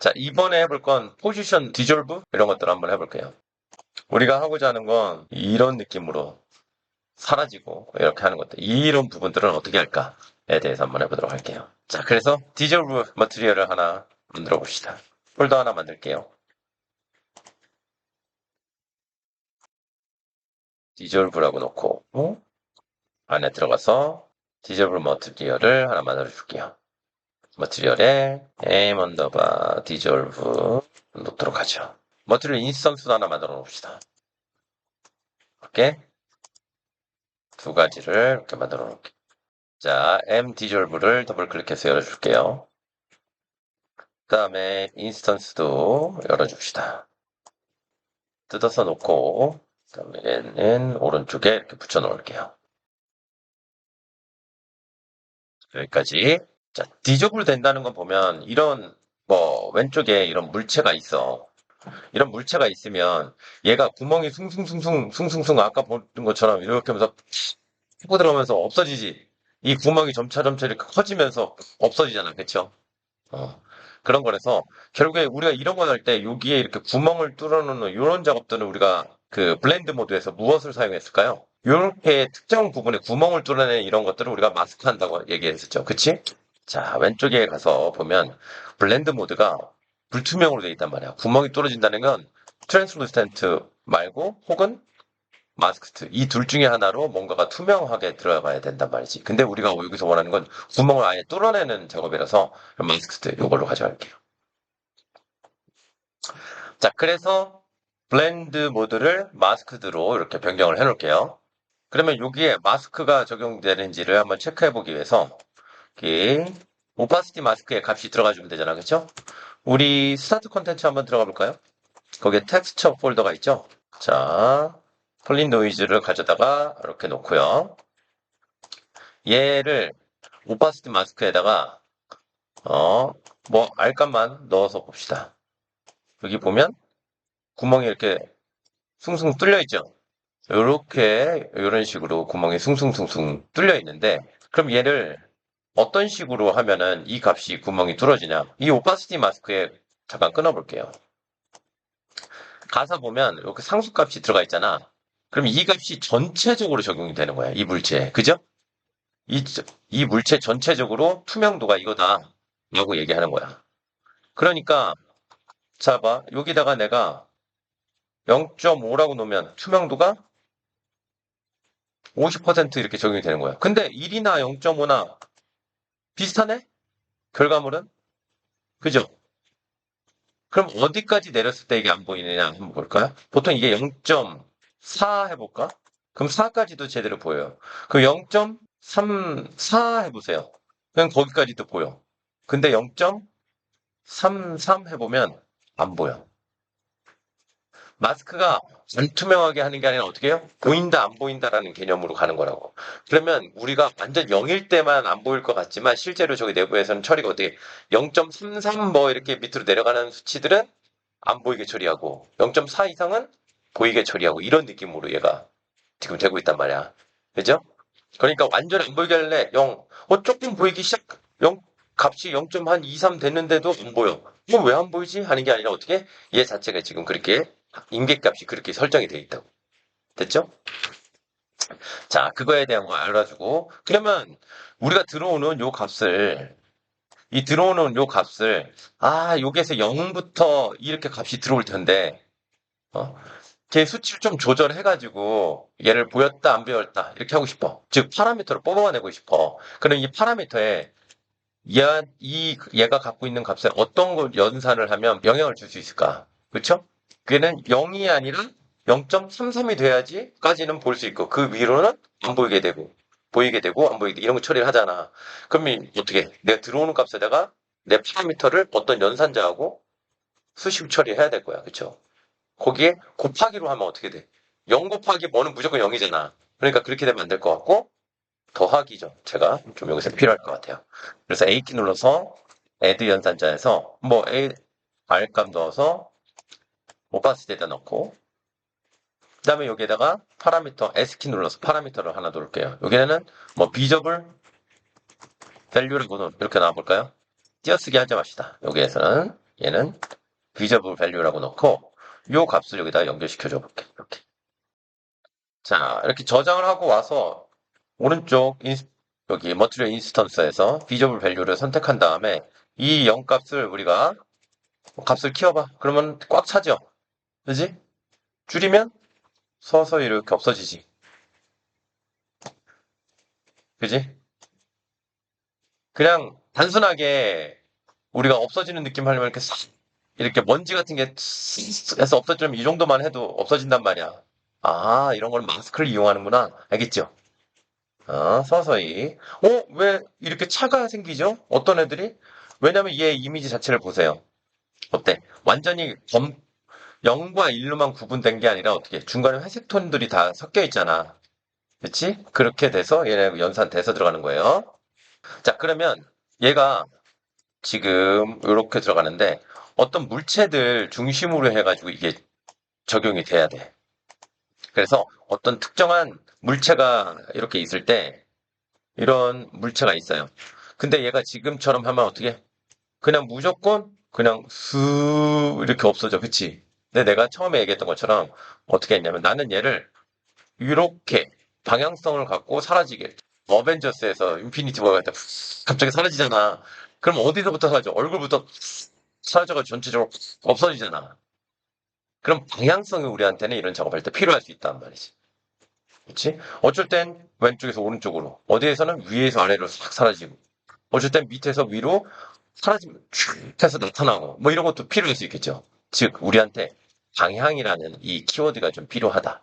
자, 이번에 해볼 건 포지션 디졸브 이런 것들 한번 해볼게요. 우리가 하고자 하는 건 이런 느낌으로 사라지고 이렇게 하는 것들, 이런 부분들은 어떻게 할까에 대해서 한번 해보도록 할게요. 자, 그래서 디졸브 머티리얼을 하나 만들어 봅시다. 폴더 하나 만들게요. 디졸브라고 놓고 안에 들어가서 디졸브 머티리얼을 하나 만들어 줄게요. 머티리얼에 aim 언더바 디졸브 놓도록 하죠. 머티리얼 인스턴스도 하나 만들어 놓읍시다. 이렇게 두 가지를 이렇게 만들어 놓을게요. 자, m 디졸브를 더블 클릭해서 열어줄게요. 그 다음에 인스턴스도 열어줍시다. 뜯어서 놓고, 그 다음에 얘는 오른쪽에 이렇게 붙여 놓을게요. 여기까지. 자, 디졸브 된다는 건 보면 이런 왼쪽에 이런 물체가 있어. 이런 물체가 있으면 얘가 구멍이 숭숭숭숭 아까 보는 것처럼 이렇게 하면서 푸고 들어가면서 없어지지. 이 구멍이 점차 이렇게 커지면서 없어지잖아. 그쵸? 그런 거라서 결국에 우리가 이런 거 할 때 여기에 이렇게 구멍을 뚫어놓는 이런 작업들은 우리가 그 블렌드 모드에서 무엇을 사용했을까요? 이렇게 특정 부분에 구멍을 뚫어내는 이런 것들을 우리가 마스크 한다고 얘기했었죠. 그치? 자, 왼쪽에 가서 보면 블렌드 모드가 불투명으로 되어 있단 말이야. 구멍이 뚫어진다는 건 트랜스루센트 말고 혹은 마스크트 이 둘 중에 하나로 뭔가가 투명하게 들어가야 된단 말이지. 근데 우리가 여기서 원하는 건 구멍을 아예 뚫어내는 작업이라서 마스크트 이걸로 가져갈게요. 자, 그래서 블렌드 모드를 마스크드로 이렇게 변경을 해 놓을게요. 그러면 여기에 마스크가 적용되는지를 한번 체크해 보기 위해서 여기 오파시티 마스크의 값이 들어가 주면 되잖아. 그렇죠? 우리 스타트 콘텐츠 한번 들어가 볼까요? 거기에 텍스처 폴더가 있죠? 자, 폴린 노이즈를 가져다가 이렇게 놓고요. 얘를 오파시티 마스크에다가 알값만 넣어서 봅시다. 여기 보면 구멍이 이렇게 숭숭 뚫려 있죠. 이렇게 이런 식으로 구멍이 숭숭 뚫려 있는데 그럼 얘를 어떤 식으로 하면은 이 값이 구멍이 뚫어지냐? 이 오파시티 마스크에 잠깐 끊어볼게요. 가서 보면 이렇게 상수값이 들어가 있잖아. 그럼 이 값이 전체적으로 적용이 되는 거야. 이 물체에. 그죠? 이, 이 물체 전체적으로 투명도가 이거다. 라고 얘기하는 거야. 그러니까, 자, 봐. 여기다가 내가 0.5라고 놓으면 투명도가 50% 이렇게 적용이 되는 거야. 근데 1이나 0.5나 비슷하네? 결과물은? 그죠? 그럼 어디까지 내렸을 때 이게 안 보이느냐 한번 볼까요? 보통 이게 0.4 해볼까? 그럼 4까지도 제대로 보여요. 그럼 0.34 해보세요. 그럼 거기까지도 보여. 근데 0.33 해보면 안 보여. 마스크가 불투명하게 하는 게 아니라 어떻게 해요? 보인다, 안 보인다라는 개념으로 가는 거라고. 그러면 우리가 완전 0일 때만 안 보일 것 같지만 실제로 저기 내부에서는 처리가 어떻게 0.33 이렇게 밑으로 내려가는 수치들은 안 보이게 처리하고 0.4 이상은 보이게 처리하고 이런 느낌으로 얘가 지금 되고 있단 말이야. 그죠? 그러니까 완전 안 보이게 할래 0. 조금 보이기 시작. 0 값이 0.23 됐는데도 안 보여. 이거 왜 안 보이지? 하는 게 아니라 어떻게? 얘 자체가 지금 그렇게 임계값이 그렇게 설정이 돼 있다고. 됐죠? 자, 그거에 대한 거 알아주고 그러면 우리가 들어오는 요 값을 이 들어오는 요 값을 여기에서 0부터 이렇게 값이 들어올 텐데 걔 수치를 좀 조절해가지고 얘를 보였다 안 보였다 이렇게 하고 싶어. 즉 파라미터를 뽑아내고 싶어. 그럼 이 파라미터에 얘가 갖고 있는 값에 어떤 걸 연산을 하면 영향을 줄 수 있을까? 그렇죠? 그게는 0이 아니라 0.33이 돼야지까지는 볼 수 있고 그 위로는 안 보이게 되고 보이게 되고 안 보이게 되고 이런 거 처리를 하잖아. 그러면 어떻게? 내가 들어오는 값에다가 내 파라미터를 어떤 연산자하고 수식 처리해야 될 거야. 그렇죠? 거기에 곱하기로 하면 어떻게 돼? 0 곱하기 뭐는 무조건 0이잖아. 그러니까 그렇게 되면 안 될 것 같고 더하기죠. 제가 좀 여기서 필요할 것 같아요. 그래서 A키 눌러서 add 연산자에서 R값 넣어서 오파시티에다 넣고 그 다음에 여기에다가 파라미터 S키 눌러서 파라미터를 하나 놓을게요. 여기에는 비저블 밸류라고 이렇게 나와볼까요? 띄어쓰기 하지 맙시다. 여기에서는 얘는 visible value라고 넣고 요 값을 여기다 연결시켜줘 볼게. 이렇게. 자, 이렇게 저장을 하고 와서 오른쪽 여기 material instance에서 visible value를 선택한 다음에 이 0값을 우리가 값을 키워봐. 그러면 꽉 차죠. 그지? 줄이면 서서히 이렇게 없어지지. 그지? 그냥 단순하게 우리가 없어지는 느낌 하려면 이렇게 싹 이렇게 먼지 같은 게 해서 없어지면 이 정도만 해도 없어진단 말이야. 아, 이런 걸 마스크를 이용하는구나. 알겠죠? 서서히. 왜 이렇게 차가 생기죠? 어떤 애들이? 왜냐면 얘 이미지 자체를 보세요. 어때? 완전히 0과 1로만 구분된 게 아니라 어떻게? 중간에 회색 톤들이 다 섞여 있잖아. 그치? 그렇게 돼서 얘네 연산돼서 들어가는 거예요. 자, 그러면 얘가 지금 이렇게 들어가는데 어떤 물체들 중심으로 해가지고 이게 적용이 돼야 돼. 그래서 어떤 특정한 물체가 이렇게 있을 때 이런 물체가 있어요. 근데 얘가 지금처럼 하면 어떻게? 그냥 무조건 그냥 슥 이렇게 없어져. 그치? 근데 내가 처음에 얘기했던 것처럼 어떻게 했냐면 나는 얘를 이렇게 방향성을 갖고 사라지게. 어벤져스에서 인피니티 워가 갑자기 사라지잖아. 그럼 어디서부터 사라져? 얼굴부터 사라져가지고 전체적으로 없어지잖아. 그럼 방향성이 우리한테는 이런 작업할 때 필요할 수 있단 말이지. 그렇지? 어쩔 땐 왼쪽에서 오른쪽으로, 어디에서는 위에서 아래로 싹 사라지고, 어쩔 땐 밑에서 위로 사라지면 쭉 해서 나타나고, 뭐 이런 것도 필요할 수 있겠죠. 즉, 우리한테 방향이라는 이 키워드가 좀 필요하다.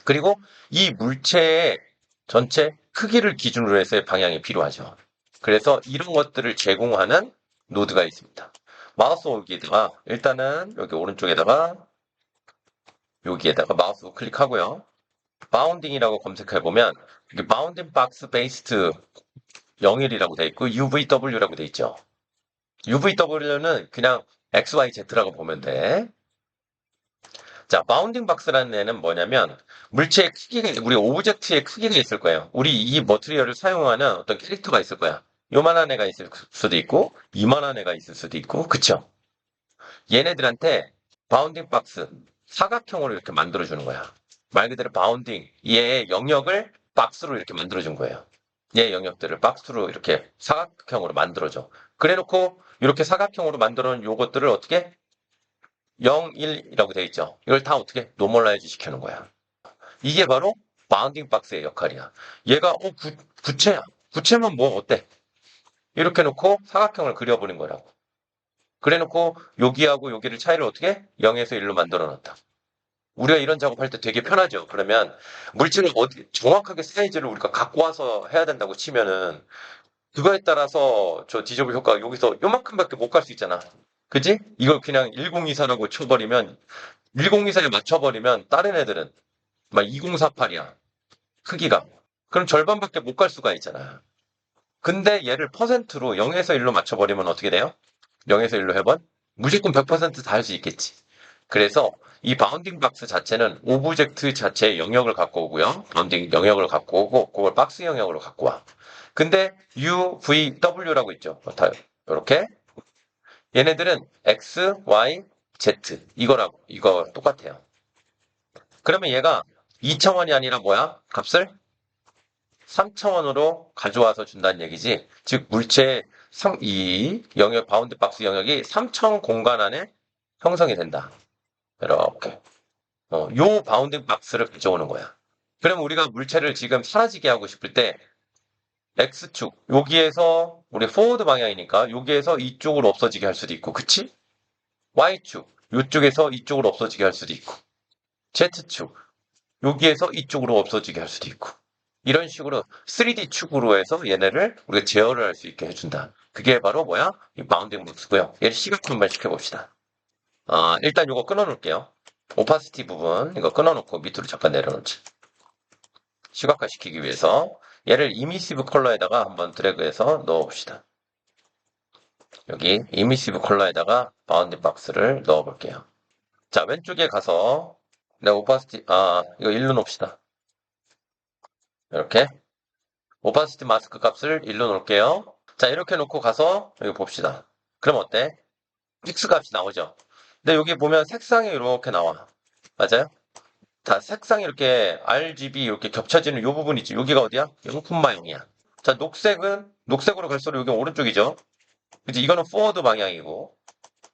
그리고 이 물체의 전체 크기를 기준으로 해서의 방향이 필요하죠. 그래서 이런 것들을 제공하는 노드가 있습니다. 마우스 오기에다가 일단은 여기 오른쪽에다가 여기에다가 마우스 클릭하고요. 바운딩이라고 검색해보면 여기 바운딩 박스 베이스트 01이라고 돼 있고 UVW라고 돼 있죠. UVW는 그냥 XYZ라고 보면 돼. 자, 바운딩 박스라는 애는 뭐냐면 물체의 크기가 우리 오브젝트의 크기가 있을 거예요. 우리 이 머티리얼을 사용하는 어떤 캐릭터가 있을 거야. 요만한 애가 있을 수도 있고 이만한 애가 있을 수도 있고 그쵸? 얘네들한테 바운딩 박스 사각형으로 이렇게 만들어 주는 거야. 말 그대로 바운딩 얘의 영역을 박스로 이렇게 만들어 준 거예요. 얘 영역들을 박스로 이렇게 사각형으로 만들어줘. 그래 놓고 이렇게 사각형으로 만들어 놓은 요것들을 어떻게 0, 1이라고 되어 있죠. 이걸 다 어떻게 노멀라이즈 시키는 거야. 이게 바로 바운딩 박스의 역할이야. 얘가 구체야. 구체면 뭐 어때? 이렇게 놓고 사각형을 그려버린 거라고. 그래 놓고 여기하고 여기를 차이를 어떻게? 0에서 1로 만들어 놨다. 우리가 이런 작업할 때 되게 편하죠. 그러면 물질을 어디 정확하게 사이즈를 우리가 갖고 와서 해야 된다고 치면은 그거에 따라서 저 디저블 효과가 여기서 요만큼밖에 못 갈 수 있잖아. 그지? 이걸 그냥 1024라고 쳐버리면 1024에 맞춰버리면 다른 애들은 막 2048이야. 크기가. 그럼 절반밖에 못 갈 수가 있잖아. 근데 얘를 퍼센트로 0에서 1로 맞춰버리면 어떻게 돼요? 0에서 1로 해본? 무조건 100%다 할 수 있겠지. 그래서 이 바운딩 박스 자체는 오브젝트 자체의 영역을 갖고 오고요. 바운딩 영역을 갖고 오고 그걸 박스 영역으로 갖고 와. 근데 UVW라고 있죠. 이렇게 얘네들은 X, Y, Z 이거라고 이거 똑같아요. 그러면 얘가 2차원이 아니라 뭐야? 값을 3차원으로 가져와서 준다는 얘기지. 즉 물체의 이 영역 바운드 박스 영역이 3차원 공간 안에 형성이 된다. 이렇게 요 바운딩 박스를 가져오는 거야. 그럼 우리가 물체를 지금 사라지게 하고 싶을 때 X축 여기에서 우리 포워드 방향이니까 여기에서 이쪽으로 없어지게 할 수도 있고 그치? Y축 이쪽에서 이쪽으로 없어지게 할 수도 있고 Z축 여기에서 이쪽으로 없어지게 할 수도 있고 이런 식으로 3D 축으로 해서 얘네를 우리가 제어를 할 수 있게 해준다. 그게 바로 뭐야? 이 바운딩 박스고요. 얘를 시각화만 시켜봅시다. 일단 이거 끊어놓을게요. 오파시티 부분 이거 끊어놓고 밑으로 잠깐 내려놓자. 시각화 시키기 위해서 얘를 이미시브 컬러에다가 한번 드래그해서 넣어봅시다. 여기 이미시브 컬러에다가 바운딩 박스를 넣어볼게요. 자 왼쪽에 가서 내가 오파시티 이거 일로 놓읍시다. 이렇게 오파시티 마스크 값을 일로 놓을게요. 자 이렇게 놓고 가서 여기 봅시다. 그럼 어때? X 값이 나오죠. 근데 여기 보면 색상이 이렇게 나와. 맞아요? 자, 색상이 이렇게 RGB 이렇게 겹쳐지는 요 부분 있지. 여기가 어디야? 0,0이야. 자, 녹색으로 갈수록 여기 오른쪽이죠. 그치? 이거는 포워드 방향이고.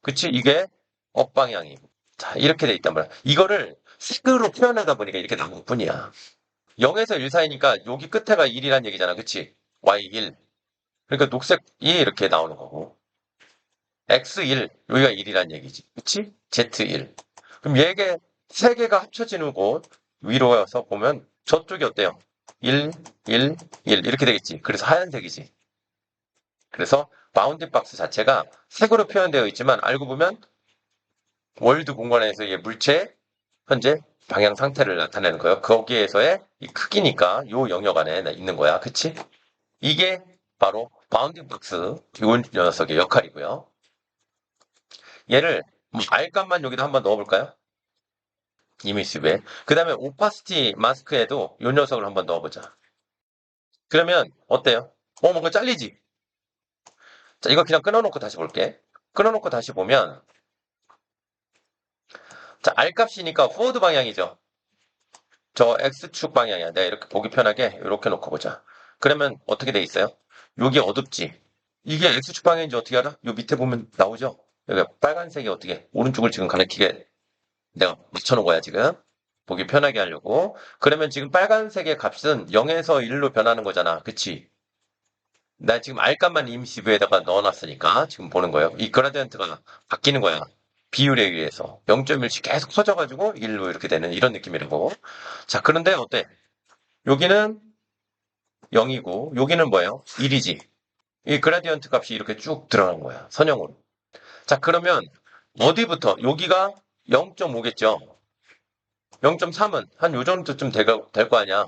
그치? 이게 업 방향이고. 자, 이렇게 돼 있단 말이야. 이거를 색으로 표현하다 보니까 이렇게 나온 것 뿐이야. 0에서 1 사이니까 여기 끝에가 1이란 얘기잖아. 그치? Y1. 그러니까 녹색이 이렇게 나오는 거고. X1, 여기가 1이란 얘기지. 그치? Z1. 그럼 얘게 세 개가 합쳐지는 곳 위로여서 보면 저쪽이 어때요? 1, 1, 1 이렇게 되겠지. 그래서 하얀색이지. 그래서 바운딩 박스 자체가 색으로 표현되어 있지만 알고 보면 월드 공간에서의 물체의 현재 방향 상태를 나타내는 거예요. 거기에서의 이 크기니까 요 영역 안에 있는 거야. 그치? 이게 바로 바운딩 박스 요 녀석의 역할이고요. 얘를 R값만 여기다 한번 넣어볼까요? 이미지에. 그 다음에 오파시티 마스크에도 요 녀석을 한번 넣어보자. 그러면 어때요? 뭔가 잘리지? 자, 이거 그냥 끊어놓고 다시 볼게. 끊어놓고 다시 보면 자, R값이니까 포워드 방향이죠. 저 X축 방향이야. 내가 이렇게 보기 편하게 이렇게 놓고 보자. 그러면 어떻게 돼 있어요? 여기 어둡지? 이게 X축 방향인지 어떻게 알아? 요 밑에 보면 나오죠? 여기 빨간색이 어떻게 오른쪽을 지금 가리키게 내가 맞춰놓은 거야 지금. 보기 편하게 하려고. 그러면 지금 빨간색의 값은 0에서 1로 변하는 거잖아. 그치? 나 지금 R값만 임시부에다가 넣어놨으니까 지금 보는 거예요. 이 그라디언트가 바뀌는 거야. 비율에 의해서 0.1씩 계속 커져가지고 1로 이렇게 되는 이런 느낌이라고. 자, 그런데 어때? 여기는 0이고 여기는 뭐예요? 1이지. 이 그라디언트 값이 이렇게 쭉 들어간 거야. 선형으로. 자, 그러면 어디부터? 여기가 0.5겠죠? 0.3은 한 요 정도쯤 될 거 아니야.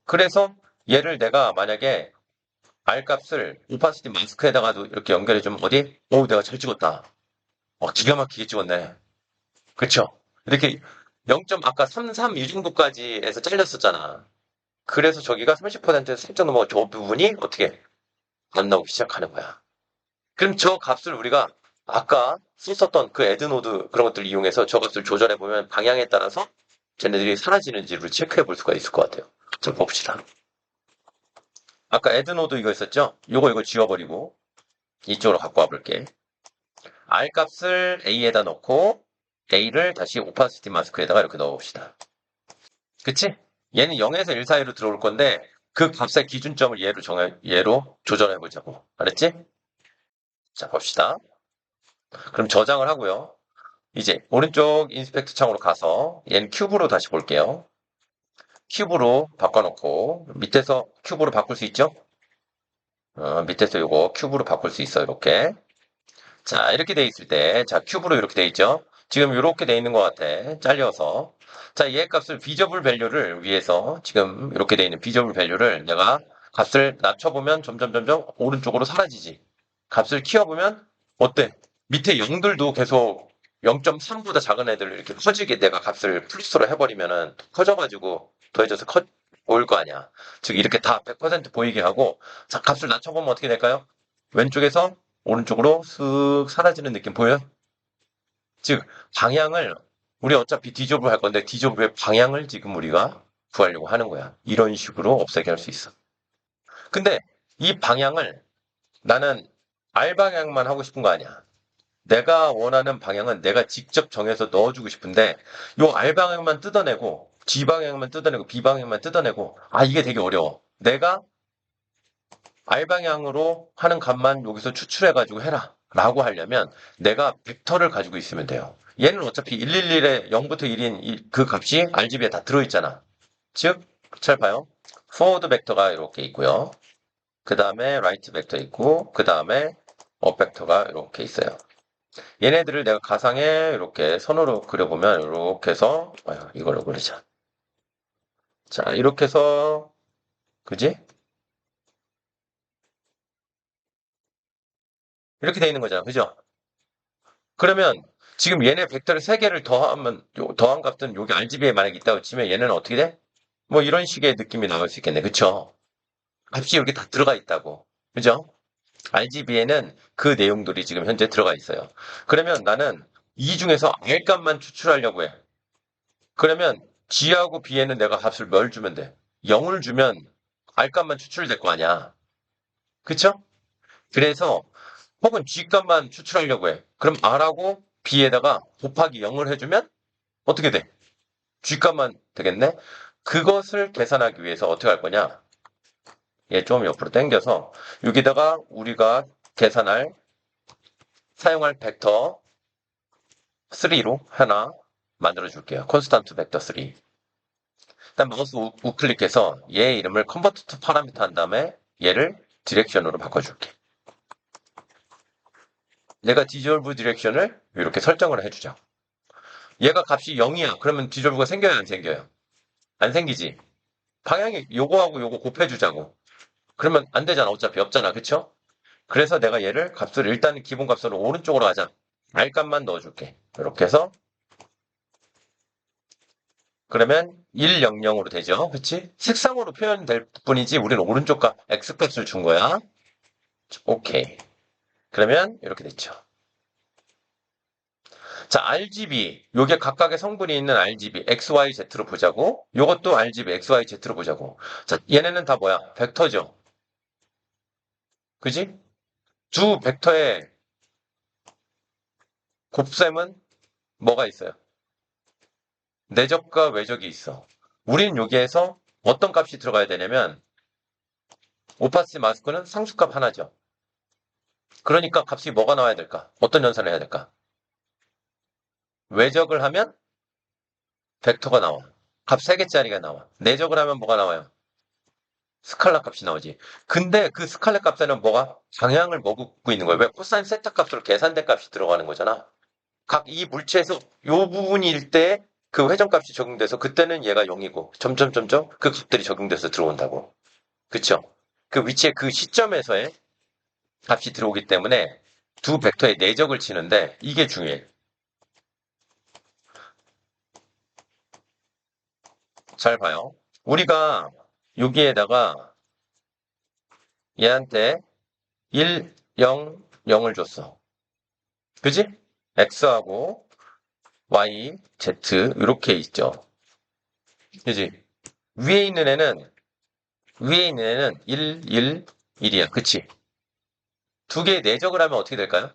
그래서 얘를 내가 만약에 R 값을 오파시티 마스크에다가도 이렇게 연결해주면 어디? 내가 잘 찍었다. 기가 막히게 찍었네. 그쵸? 이렇게 0. 아까 33 이 정도까지 해서 잘렸었잖아. 그래서 저기가 30%에서 살짝 넘어가 저 부분이 어떻게 안 나오기 시작하는 거야. 그럼 저 값을 우리가 아까 썼었던 그 애드노드 그런 것들 이용해서 저 값을 조절해보면 방향에 따라서 쟤네들이 사라지는지를 체크해 볼 수가 있을 것 같아요. 자, 봅시다. 아까 애드노드 이거 있었죠? 이거 지워버리고 이쪽으로 갖고 와볼게. R 값을 A에다 넣고 A를 다시 오파시티 마스크에다가 이렇게 넣어봅시다. 그치? 얘는 0에서 1 사이로 들어올 건데 그 값의 기준점을 얘로 조절해보자고. 알았지? 자, 봅시다. 그럼 저장을 하고요. 이제 오른쪽 인스펙트 창으로 가서 얘는 큐브로 다시 볼게요. 큐브로 바꿔놓고 밑에서 큐브로 바꿀 수 있죠? 밑에서 이거 큐브로 바꿀 수 있어 이렇게. 자, 이렇게 돼 있을 때, 자, 큐브로 이렇게 돼 있죠? 지금 이렇게 돼 있는 것 같아. 잘려서. 자, 얘 값을 비저블 밸류를 위해서 지금 이렇게 돼 있는 비저블 밸류를 내가 값을 낮춰보면 점점 오른쪽으로 사라지지. 값을 키워보면 어때? 밑에 0들도 계속 0.3보다 작은 애들 이렇게 커지게 내가 값을 플러스로 해버리면은 커져가지고 더해져서 보일 거 아니야. 즉, 이렇게 다 100% 보이게 하고, 자, 값을 낮춰보면 어떻게 될까요? 왼쪽에서 오른쪽으로 쓱 사라지는 느낌 보여요? 즉, 방향을, 우리 어차피 디조블 할 건데, 디조블의 방향을 지금 우리가 구하려고 하는 거야. 이런 식으로 없애게 할 수 있어. 근데 이 방향을 나는 R 방향만 하고 싶은 거 아니야. 내가 원하는 방향은 내가 직접 정해서 넣어주고 싶은데, 요 R 방향만 뜯어내고, G 방향만 뜯어내고, B 방향만 뜯어내고, 이게 되게 어려워. 내가 R 방향으로 하는 값만 여기서 추출해가지고 해라. 라고 하려면 내가 벡터를 가지고 있으면 돼요. 얘는 어차피 111에 0부터 1인 그 값이 RGB에 다 들어있잖아. 즉, 잘 봐요. forward 벡터가 이렇게 있고요. 그 다음에 right 벡터 있고, 그 다음에 up 벡터가 이렇게 있어요. 얘네들을 내가 가상에 이렇게 선으로 그려보면 이렇게 해서 이걸로 그리자. 자, 이렇게 해서 그지? 이렇게 돼 있는 거잖아. 그죠? 그러면 지금 얘네 벡터를 3개를 더하면 더한 값은 여기 RGB에 만약에 있다고 치면 얘는 어떻게 돼? 뭐 이런 식의 느낌이 나올 수 있겠네. 그쵸? 값이 여기 다 들어가 있다고. 그죠? RGB에는 그 내용들이 지금 현재 들어가 있어요. 그러면 나는 이 중에서 R값만 추출하려고 해. 그러면 G하고 B에는 내가 값을 뭘 주면 돼? 0을 주면 R값만 추출될 거 아니야. 그쵸? 그래서 혹은 G값만 추출하려고 해. 그럼 R하고 B에다가 곱하기 0을 해주면 어떻게 돼? G값만 되겠네? 그것을 계산하기 위해서 어떻게 할 거냐? 얘 좀 옆으로 당겨서 여기다가 우리가 사용할 벡터 3로 하나 만들어 줄게요. 콘스탄트 벡터 3. 일단 마우스 우클릭해서 얘 이름을 컨버트 투 파라미터 한 다음에 얘를 디렉션으로 바꿔줄게. 얘가 디졸브 디렉션을 이렇게 설정을 해주자. 얘가 값이 0이야. 그러면 디졸브가 생겨야 안 생겨요? 안 생기지. 방향이 요거하고 요거 곱해주자고. 그러면 안 되잖아. 어차피 없잖아. 그쵸? 그래서 내가 얘를 값을 일단 기본 값으로 오른쪽으로 하자. R값만 넣어줄게. 이렇게 해서 그러면 100으로 되죠. 그치? 색상으로 표현될 뿐이지 우리는 오른쪽 값 X값을 준 거야. 오케이. 그러면 이렇게 됐죠. 자, RGB. 요게 각각의 성분이 있는 RGB, XYZ로 보자고. 요것도 RGB, XYZ로 보자고. 자, 얘네는 다 뭐야? 벡터죠. 그지? 두 벡터의 곱셈은 뭐가 있어요? 내적과 외적이 있어. 우린 여기에서 어떤 값이 들어가야 되냐면 오파시티 마스크는 상수값 하나죠. 그러니까 값이 뭐가 나와야 될까? 어떤 연산을 해야 될까? 외적을 하면 벡터가 나와. 값 3개짜리가 나와. 내적을 하면 뭐가 나와요? 스칼라 값이 나오지. 근데 그 스칼라 값에는 뭐가 방향을 머금고 있는 거예요. 왜? 코사인 세타 값으로 계산된 값이 들어가는 거잖아. 각 이 물체에서 요 부분일 때 그 회전값이 적용돼서 그때는 얘가 0이고 점점점점 그 값들이 적용돼서 들어온다고. 그쵸? 그 위치에 그 시점에서의 값이 들어오기 때문에 두 벡터의 내적을 치는데 이게 중요해. 잘 봐요. 우리가 여기에다가 얘한테 1, 0, 0을 줬어. 그지? X하고 Y, Z 이렇게 있죠. 그지? 위에 있는 애는 1, 1, 1이야. 그치? 두 개의 내적을 하면 어떻게 될까요?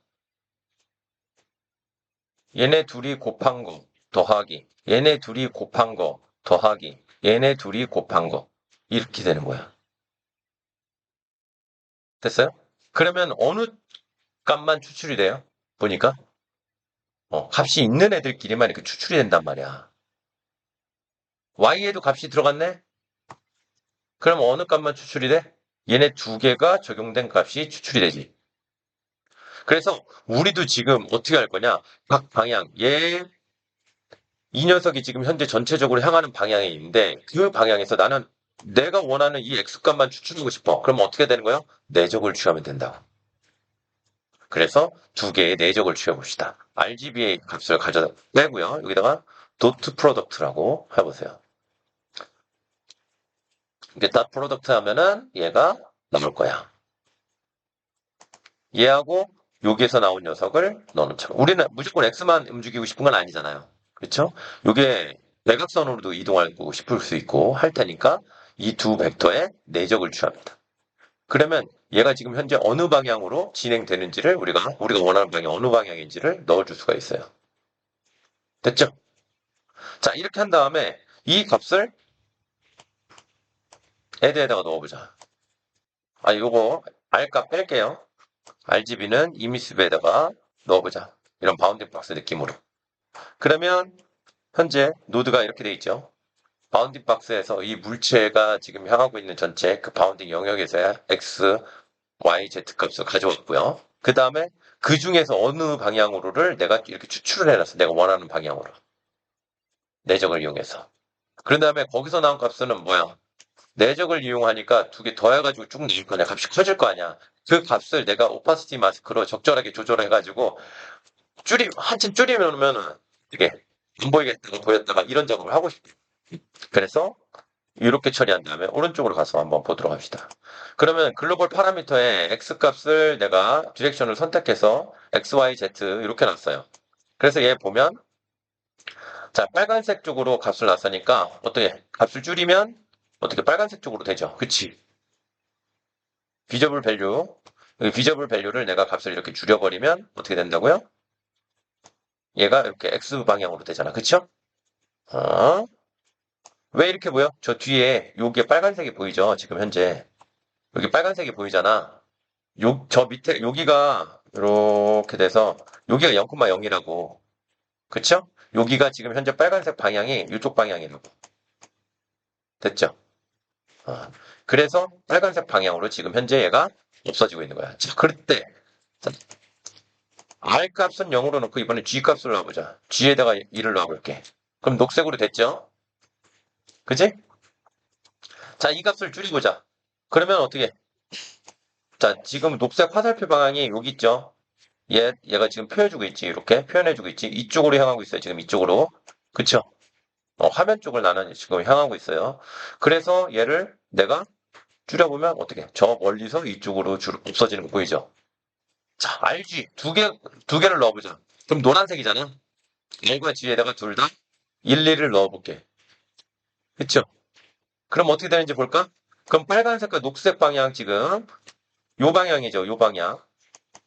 얘네 둘이 곱한 거 더하기 얘네 둘이 곱한 거 더하기 얘네 둘이 곱한 거 이렇게 되는 거야. 됐어요? 그러면 어느 값만 추출이 돼요? 보니까 값이 있는 애들끼리만 이렇게 추출이 된단 말이야. Y에도 값이 들어갔네? 그럼 어느 값만 추출이 돼? 얘네 두 개가 적용된 값이 추출이 되지. 그래서 우리도 지금 어떻게 할 거냐? 각 방향, 이 녀석이 지금 현재 전체적으로 향하는 방향에 있는데 그 방향에서 나는 내가 원하는 이 X값만 추출하고 싶어. 그럼 어떻게 되는 거예요? 내적을 취하면 된다고. 그래서 두 개의 내적을 취해봅시다. RGB의 값을 가져다 빼고요. 여기다가 dot product라고 해보세요. 이게 dot product 하면은 얘가 나올 거야. 얘하고 여기에서 나온 녀석을 넣어놓자. 우리는 무조건 X만 움직이고 싶은 건 아니잖아요. 그렇죠? 이게 대각선으로도 이동하고 싶을 수 있고 할 테니까 이 두 벡터의 내적을 취합니다. 그러면 얘가 지금 현재 어느 방향으로 진행되는지를 우리가 원하는 방향 어느 방향인지를 넣어줄 수가 있어요. 됐죠? 자, 이렇게 한 다음에 이 값을 add에다가 넣어보자. 요거 R값 뺄게요. RGB는 이미스비에다가 넣어보자. 이런 바운딩 박스 느낌으로. 그러면 현재 노드가 이렇게 돼 있죠. 바운딩 박스에서 이 물체가 지금 향하고 있는 전체 그 바운딩 영역에서의 x, y, z 값을 가져왔고요. 그 다음에 그 중에서 어느 방향으로를 내가 이렇게 추출을 해놨어. 내가 원하는 방향으로. 내적을 이용해서. 그런 다음에 거기서 나온 값은 뭐야? 내적을 이용하니까 두 개 더해가지고 쭉 내줄 거냐. 값이 커질 거 아니야. 그 값을 내가 오파시티 마스크로 적절하게 조절해가지고 한참 줄이면은 이게 안 보이겠다가 보였다가 이런 작업을 하고 싶어. 그래서 이렇게 처리한 다음에 오른쪽으로 가서 한번 보도록 합시다. 그러면 글로벌 파라미터의 X값을 내가 디렉션을 선택해서 X, Y, Z 이렇게 놨어요. 그래서 얘 보면 자, 빨간색 쪽으로 값을 놨으니까 어떻게 값을 줄이면 어떻게 빨간색 쪽으로 되죠. 그치? 비저블 밸류 비저블 밸류를 내가 값을 이렇게 줄여버리면 어떻게 된다고요? 얘가 이렇게 X 방향으로 되잖아. 그쵸? 어? 왜 이렇게 보여? 저 뒤에 여기에 빨간색이 보이죠? 지금 현재. 여기 빨간색이 보이잖아. 저 밑에, 여기가 이렇게 돼서 여기가 0,0이라고. 그쵸? 여기가 지금 현재 빨간색 방향이 이쪽 방향이라고. 됐죠? 어. 그래서 빨간색 방향으로 지금 현재 얘가 없어지고 있는 거야. 자, 그럴 때 자, R 값은 0으로 놓고 이번에 G 값을 놔보자. G에다가 1을 놔볼게. 그럼 녹색으로 됐죠? 그지? 자, 이 값을 줄이보자. 그러면 어떻게? 자, 지금 녹색 화살표 방향이 여기 있죠? 얘가 지금 표현해주고 있지. 이렇게 표현해주고 있지. 이쪽으로 향하고 있어요. 지금 이쪽으로. 그쵸? 화면 쪽을 나는 지금 향하고 있어요. 그래서 얘를 내가 줄여보면 어떻게? 저 멀리서 이쪽으로 없어지는 거 보이죠? 자, RG 두 개를 넣어보자. 그럼 노란색이잖아. R과 G에다가 둘 다 1, 2를 넣어볼게. 그쵸? 그럼 어떻게 되는지 볼까? 그럼 빨간색과 녹색 방향 지금 요 방향이죠. 요 방향.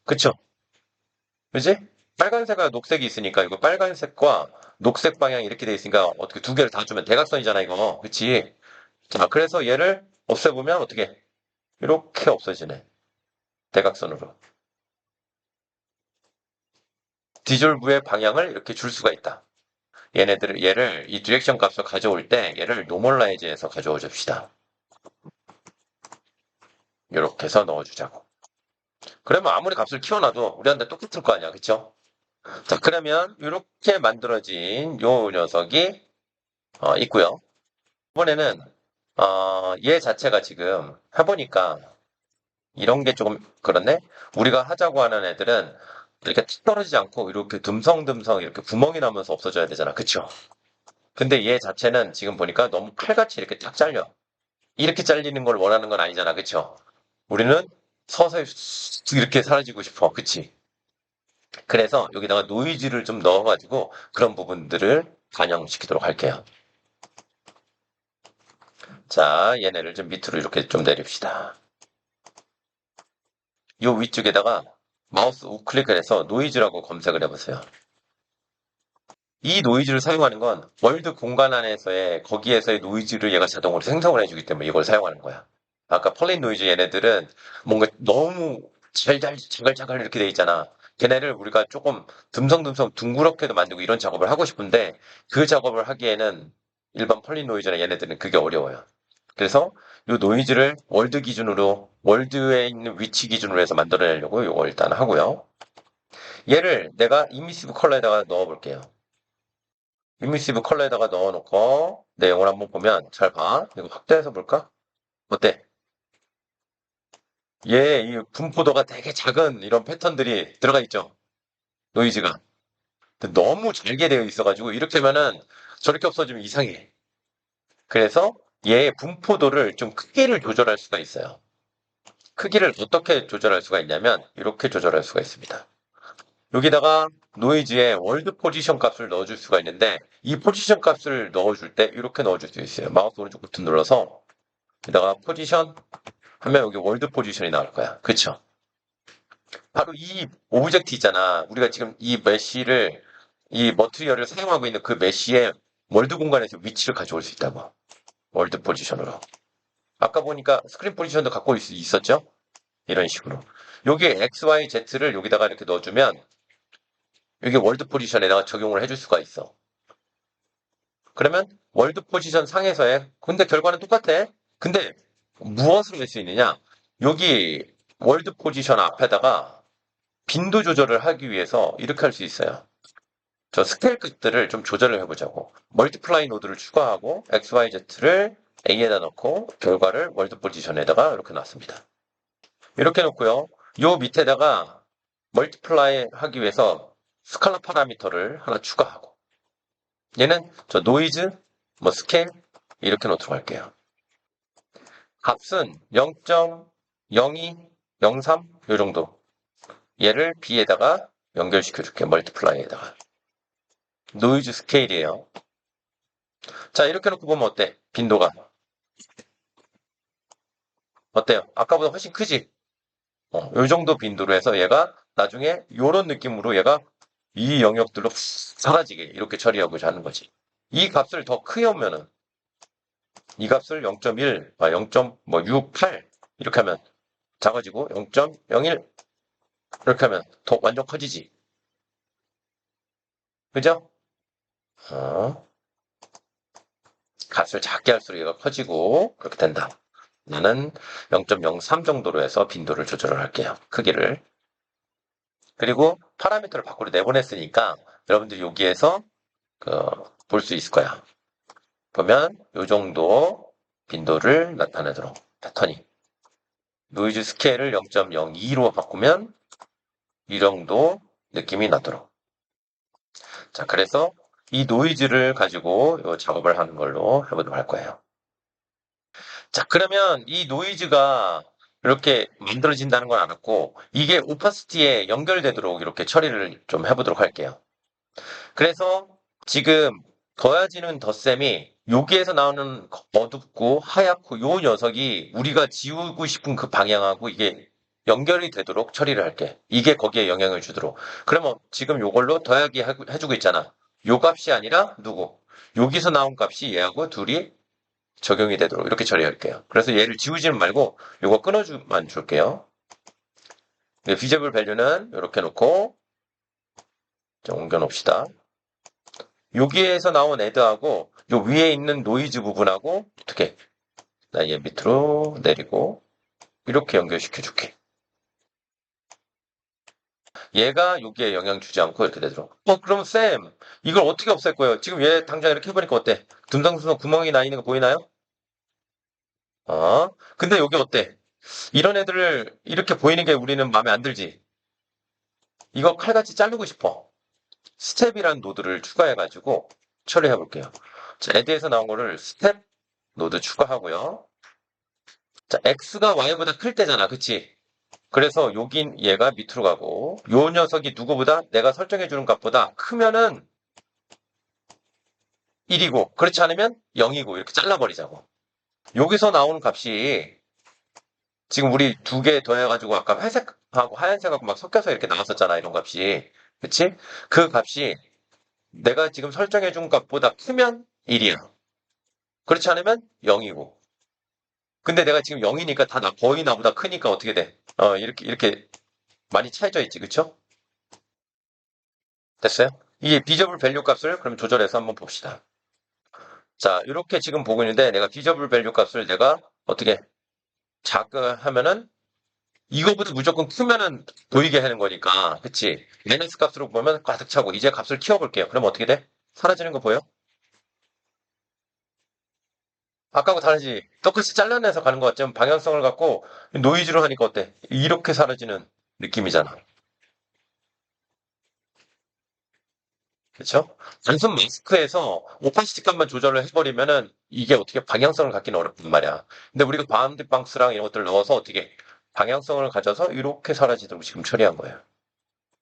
그쵸? 그지? 빨간색과 녹색이 있으니까 이거 빨간색과 녹색 방향이 이렇게 돼 있으니까 어떻게 두 개를 다 주면 대각선이잖아 이거. 그치? 자, 그래서 얘를 없애보면 어떻게? 이렇게 없어지네. 대각선으로. 디졸브의 방향을 이렇게 줄 수가 있다. 얘를 이 디렉션 값을 가져올 때 얘를 노멀라이즈해서 가져오 줍시다. 이렇게 해서 넣어주자고. 그러면 아무리 값을 키워놔도 우리한테 똑같을 거 아니야. 그쵸? 자, 그러면 이렇게 만들어진 요 녀석이 있고요. 이번에는 얘 자체가 지금 해보니까 이런 게 조금 그렇네. 우리가 하자고 하는 애들은 이렇게 툭 떨어지지 않고 이렇게 듬성듬성 이렇게 구멍이 나면서 없어져야 되잖아. 그쵸? 근데 얘 자체는 지금 보니까 너무 칼같이 이렇게 탁 잘려. 이렇게 잘리는 걸 원하는 건 아니잖아. 그쵸? 우리는 서서히 쑥 이렇게 사라지고 싶어. 그치? 그래서 여기다가 노이즈를 좀 넣어가지고 그런 부분들을 반영시키도록 할게요. 자, 얘네를 좀 밑으로 이렇게 좀 내립시다. 이 위쪽에다가 마우스 우클릭을 해서 노이즈라고 검색을 해보세요. 이 노이즈를 사용하는 건 월드 공간 안에서의 거기에서의 노이즈를 얘가 자동으로 생성을 해주기 때문에 이걸 사용하는 거야. 아까 펄린 노이즈 얘네들은 뭔가 너무 자글자글 이렇게 돼 있잖아. 걔네를 우리가 조금 듬성듬성 둥그렇게도 만들고 이런 작업을 하고 싶은데 그 작업을 하기에는 일반 펄린 노이즈나 얘네들은 그게 어려워요. 그래서 이 노이즈를 월드 기준으로 월드에 있는 위치 기준으로 해서 만들어내려고 이거 일단 하고요. 얘를 내가 이미시브 컬러에다가 넣어볼게요. 이미시브 컬러에다가 넣어놓고 내용을 한번 보면 잘 봐. 이거 확대해서 볼까? 어때? 얘 이 분포도가 되게 작은 이런 패턴들이 들어가 있죠. 노이즈가. 근데 너무 잘게 되어 있어가지고 이렇게 하면은 저렇게 없어지면 이상해. 그래서 얘의 분포도를 좀 크기를 조절할 수가 있어요. 크기를 어떻게 조절할 수가 있냐면 이렇게 조절할 수가 있습니다. 여기다가 노이즈에 월드 포지션 값을 넣어줄 수가 있는데 이 포지션 값을 넣어줄 때 이렇게 넣어줄 수 있어요. 마우스 오른쪽 버튼 눌러서 여기다가 포지션 하면 여기 월드 포지션이 나올 거야. 그쵸? 바로 이 오브젝트 있잖아. 우리가 지금 이 머티리얼을 사용하고 있는 그 메쉬의 월드 공간에서 위치를 가져올 수 있다고. 월드 포지션으로. 아까 보니까 스크린 포지션도 갖고 있었죠? 이런 식으로. 여기에 X, Y, Z를 여기다가 이렇게 넣어주면 여기 월드 포지션에다가 적용을 해줄 수가 있어. 그러면 월드 포지션 상에서의 근데 결과는 똑같아. 근데 무엇을 할 수 있느냐? 여기 월드 포지션 앞에다가 빈도 조절을 하기 위해서 이렇게 할 수 있어요. 저 스케일 값들을 좀 조절을 해보자고. 멀티플라이 노드를 추가하고 XYZ를 A에다 넣고 결과를 월드 포지션에다가 이렇게 놨습니다. 이렇게 놓고요. 요 밑에다가 멀티플라이 하기 위해서 스칼라 파라미터를 하나 추가하고 얘는 저 노이즈, 뭐 스케일 이렇게 놓도록 할게요. 값은 0.02, 03 요 정도. 얘를 B에다가 연결시켜 줄게. 멀티플라이에다가. 노이즈 스케일이에요. 자, 이렇게 놓고 보면 어때? 빈도가. 어때요? 아까보다 훨씬 크지? 요 정도 빈도로 해서 얘가 나중에 요런 느낌으로 얘가 이 영역들로 사라지게 이렇게 처리하고자 하는 거지. 이 값을 더 크게 오면은 이 값을 0.1, 0.68 이렇게 하면 작아지고 0.01 이렇게 하면 더 완전 커지지. 그죠? 값을 작게 할수록 얘가 커지고 그렇게 된다. 나는 0.03 정도로 해서 빈도를 조절을 할게요. 크기를. 그리고 파라미터를 밖으로 내보냈으니까 여러분들이 여기에서 볼 수 있을 거야. 보면 이 정도 빈도를 나타내도록 패턴이 노이즈 스케일을 0.02로 바꾸면 이 정도 느낌이 나도록. 자, 그래서 이 노이즈를 가지고 이 작업을 하는 걸로 해보도록 할 거예요. 자, 그러면 이 노이즈가 이렇게 만들어진다는 걸 알았고 이게 오파시티에 연결되도록 이렇게 처리를 좀 해보도록 할게요. 그래서 지금 더해지는 덧셈이 여기에서 나오는 어둡고 하얗고 요 녀석이 우리가 지우고 싶은 그 방향하고 이게 연결이 되도록 처리를 할게. 이게 거기에 영향을 주도록. 그러면 지금 요걸로 더하기 해주고 있잖아. 요 값이 아니라 누구? 여기서 나온 값이 얘하고 둘이 적용이 되도록 이렇게 처리할게요. 그래서 얘를 지우지는 말고 요거 끊어주만 줄게요. 비저블 밸류는 이렇게 놓고 좀 옮겨 놓읍시다. 여기에서 나온 애드하고 요 위에 있는 노이즈 부분하고 어떻게 나 얘 밑으로 내리고 이렇게 연결시켜 줄게. 얘가 여기에 영향 주지 않고 이렇게 되도록. 그럼 쌤 이걸 어떻게 없앨 거예요? 지금 얘 당장 이렇게 해보니까 어때? 듬성듬성 구멍이 나 있는 거 보이나요? 근데 여기 어때? 이런 애들을 이렇게 보이는 게 우리는 마음에 안 들지? 이거 칼같이 자르고 싶어. 스텝이라는 노드를 추가해가지고 처리해 볼게요. 자, 애드에서 나온 거를 스텝 노드 추가하고요. 자, x가 y보다 클 때잖아. 그치? 그래서 여긴 얘가 밑으로 가고 요 녀석이 누구보다 내가 설정해주는 값보다 크면은 1이고 그렇지 않으면 0이고 이렇게 잘라버리자고. 여기서 나오는 값이 지금 우리 두 개 더해가지고 아까 회색하고 하얀색하고 막 섞여서 이렇게 나왔었잖아. 이런 값이. 그치? 그 값이 내가 지금 설정해준 값보다 크면 1이야. 그렇지 않으면 0이고. 근데 내가 지금 0이니까 다 거의 나보다 크니까 어떻게 돼? 이렇게 많이 차이져 있지, 그쵸? 됐어요? 이게 비저블 밸류 값을 그럼 조절해서 한번 봅시다. 자, 이렇게 지금 보고 있는데 내가 비저블 밸류 값을 내가 어떻게 하면은 이거보다 무조건 크면은 보이게 하는 거니까, 그치? 마이너스 값으로 보면 가득 차고 이제 값을 키워볼게요. 그럼 어떻게 돼? 사라지는 거 보여? 아까하고 다르지? 똑같이 잘라내서 가는 거 같지? 방향성을 갖고 노이즈로 하니까 어때? 이렇게 사라지는 느낌이잖아. 그쵸? 단순 마스크에서 오파시티 값만 조절을 해버리면은 이게 어떻게 방향성을 갖기는 어렵단 말이야. 근데 우리가 바운드 방스랑 이런 것들을 넣어서 어떻게 방향성을 가져서 이렇게 사라지도록 지금 처리한 거예요.